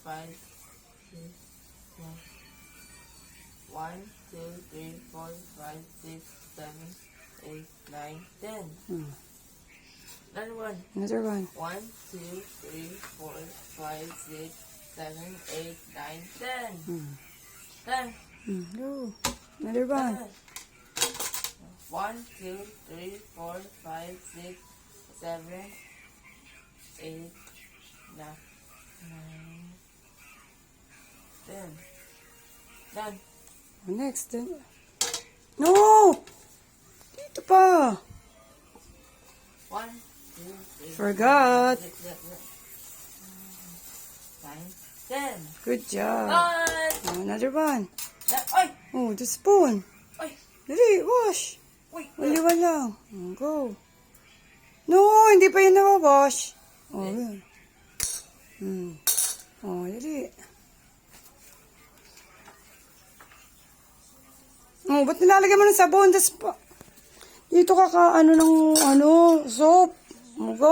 5, 6, 7. 1, 2, 3, 4, 5, 6, 7, 8, 9, 10. Another one. Another one. 1, 2, 3, 4, 5, 6, 7, 8, 9, 10. 10. Go. Another one. 1, 2, 3, 4, 5, 6, 7, 8, 9, 10. Done. Next. No! Dito pa. 1, 2, 3, Forgot. 6, 7, 9, 10. Good job. Done! Another one. Ay! Oh, the spoon. Ay! Dali, wash. Uy! Waliwan lang. Go. No, hindi pa yun nawawash. Oh, yun. Oh, dali. Oh, ba't nilalagay mo ng sabon? Dito ka ano ng soap. Oh, go.